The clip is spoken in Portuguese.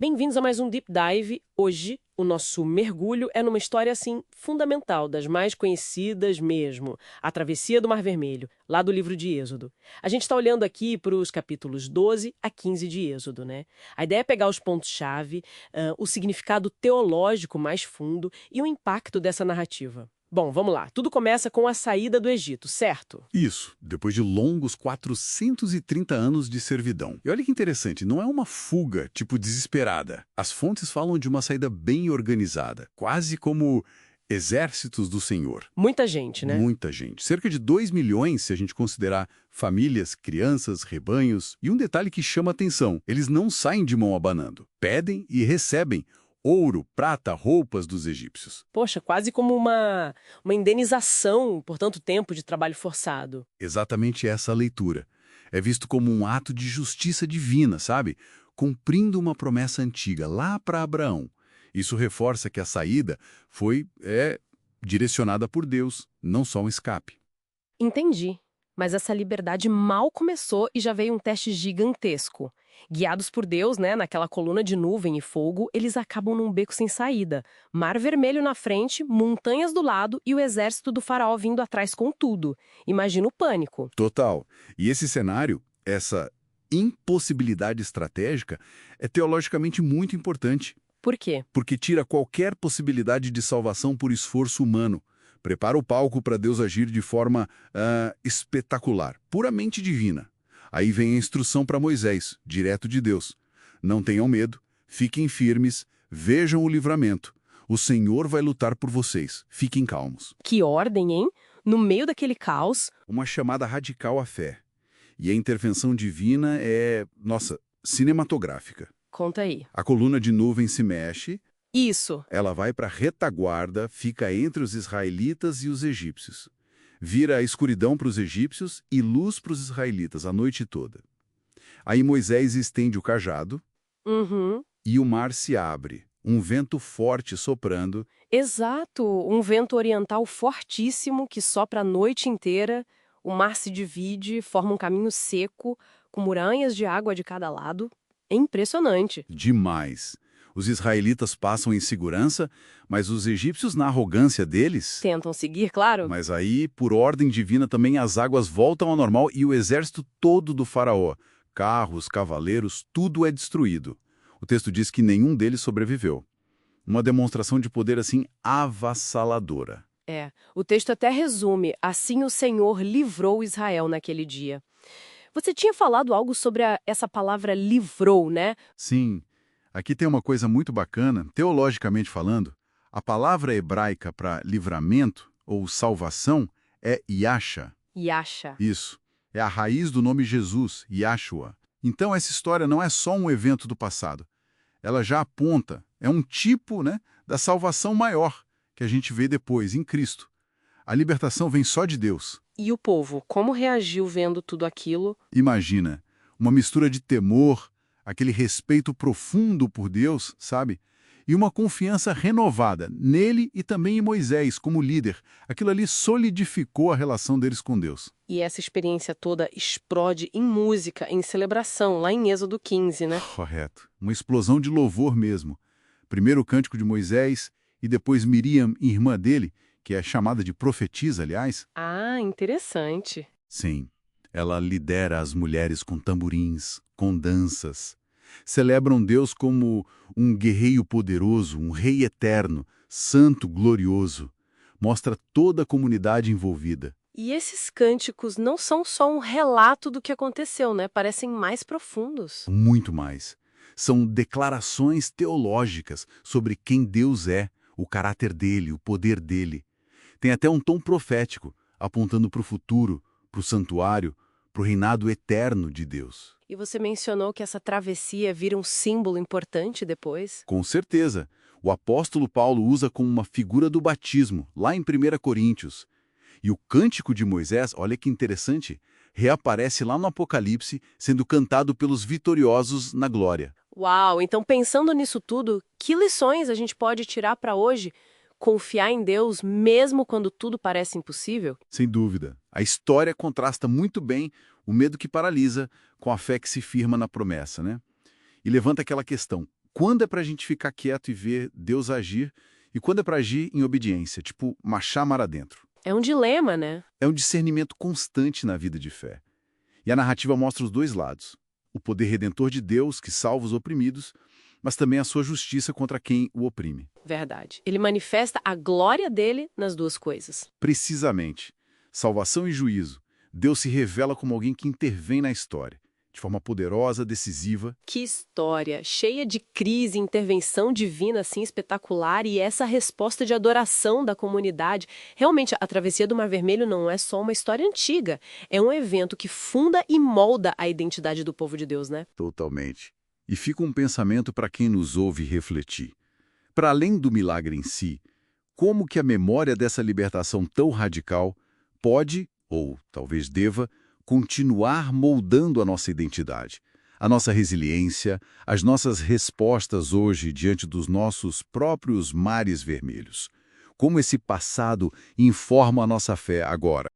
Bem-vindos a mais um Deep Dive. Hoje, o nosso mergulho é numa história, assim, fundamental, das mais conhecidas mesmo, a Travessia do Mar Vermelho, lá do livro de Êxodo. A gente está olhando aqui para os capítulos 12 a 15 de Êxodo, né? A ideia é pegar os pontos-chave, o significado teológico mais fundo e o impacto dessa narrativa. Bom, vamos lá. Tudo começa com a saída do Egito, certo? Isso, depois de longos 430 anos de servidão. E olha que interessante, não é uma fuga, tipo desesperada. As fontes falam de uma saída bem organizada, quase como exércitos do Senhor. Muita gente, né? Muita gente. Cerca de 2 milhões, se a gente considerar famílias, crianças, rebanhos. E um detalhe que chama atenção, eles não saem de mão abanando. Pedem e recebem ouro, prata, roupas dos egípcios. Poxa, quase como uma indenização por tanto tempo de trabalho forçado. Exatamente essa a leitura. É visto como um ato de justiça divina, sabe? Cumprindo uma promessa antiga, lá para Abraão. Isso reforça que a saída foi direcionada por Deus, não só um escape. Entendi. Mas essa liberdade mal começou e já veio um teste gigantesco. Guiados por Deus, né, naquela coluna de nuvem e fogo, eles acabam num beco sem saída. Mar Vermelho na frente, montanhas do lado e o exército do faraó vindo atrás com tudo. Imagina o pânico. Total. E esse cenário, essa impossibilidade estratégica, é teologicamente muito importante, Por quê? porque tira qualquer possibilidade de salvação por esforço humano. Prepara o palco para Deus agir de forma espetacular, puramente divina. Aí vem a instrução para Moisés, direto de Deus. Não tenham medo, fiquem firmes, vejam o livramento. O Senhor vai lutar por vocês, fiquem calmos. Que ordem, hein? No meio daquele caos. Uma chamada radical à fé. E a intervenção divina é, cinematográfica. Conta aí. A coluna de nuvem se mexe, Isso. ela vai para a retaguarda, fica entre os israelitas e os egípcios. Vira a escuridão para os egípcios e luz para os israelitas a noite toda. Aí Moisés estende o cajado Uhum. e o mar se abre, um vento forte soprando. Exato, um vento oriental fortíssimo que sopra a noite inteira, o mar se divide, forma um caminho seco, com muranhas de água de cada lado. É impressionante. Demais. Os israelitas passam em segurança, mas os egípcios, na arrogância deles... Tentam seguir, claro? Mas aí, por ordem divina, também as águas voltam ao normal e o exército todo do faraó, carros, cavaleiros, tudo é destruído. O texto diz que nenhum deles sobreviveu. Uma demonstração de poder, assim, avassaladora. É, o texto até resume, assim o Senhor livrou Israel naquele dia. Você tinha falado algo sobre essa palavra livrou, né? Sim, aqui tem uma coisa muito bacana, teologicamente falando. A palavra hebraica para livramento ou salvação é Yasha. Yasha. Isso. É a raiz do nome Jesus, Yashua. Então essa história não é só um evento do passado. Ela já aponta, é um tipo, da salvação maior que a gente vê depois, em Cristo. A libertação vem só de Deus. E o povo, como reagiu vendo tudo aquilo? Imagina, uma mistura de temor, aquele respeito profundo por Deus, sabe? E uma confiança renovada nele e também em Moisés como líder. Aquilo ali solidificou a relação deles com Deus. E essa experiência toda explode em música, em celebração, lá em Êxodo 15, né? Correto. Uma explosão de louvor mesmo. Primeiro o cântico de Moisés e depois Miriam, irmã dele, que é chamada de profetisa, aliás. Ah, interessante. Sim, ela lidera as mulheres com tamborins, com danças. Celebram Deus como um guerreiro poderoso, um rei eterno, santo, glorioso. Mostra toda a comunidade envolvida. E esses cânticos não são só um relato do que aconteceu, né? Parecem mais profundos. Muito mais. São declarações teológicas sobre quem Deus é, o caráter dele, o poder dele. Tem até um tom profético, apontando para o futuro, para o santuário, para o reinado eterno de Deus. E você mencionou que essa travessia vira um símbolo importante depois? Com certeza. O apóstolo Paulo usa como uma figura do batismo, lá em 1 Coríntios. E o cântico de Moisés, olha que interessante, reaparece lá no Apocalipse, sendo cantado pelos vitoriosos na glória. Uau! Então, pensando nisso tudo, que lições a gente pode tirar para hoje? Confiar em Deus mesmo quando tudo parece impossível? Sem dúvida. A história contrasta muito bem o medo que paralisa com a fé que se firma na promessa, né? E levanta aquela questão: Quando é para a gente ficar quieto e ver Deus agir, e quando é para agir em obediência, tipo marchar mar adentro. É um dilema, né? É um discernimento constante na vida de fé. E a narrativa mostra os dois lados. O poder redentor de Deus que salva os oprimidos, mas também a sua justiça contra quem o oprime. Verdade. Ele manifesta a glória dele nas duas coisas. Precisamente. Salvação e juízo. Deus se revela como alguém que intervém na história, de forma poderosa, decisiva. Que história, cheia de crise, intervenção divina assim espetacular e essa resposta de adoração da comunidade. Realmente, a Travessia do Mar Vermelho não é só uma história antiga, é um evento que funda e molda a identidade do povo de Deus, né? Totalmente. E fica um pensamento para quem nos ouve refletir. Para além do milagre em si, como que a memória dessa libertação tão radical pode, ou talvez deva, continuar moldando a nossa identidade, a nossa resiliência, as nossas respostas hoje diante dos nossos próprios mares vermelhos. Como esse passado informa a nossa fé agora.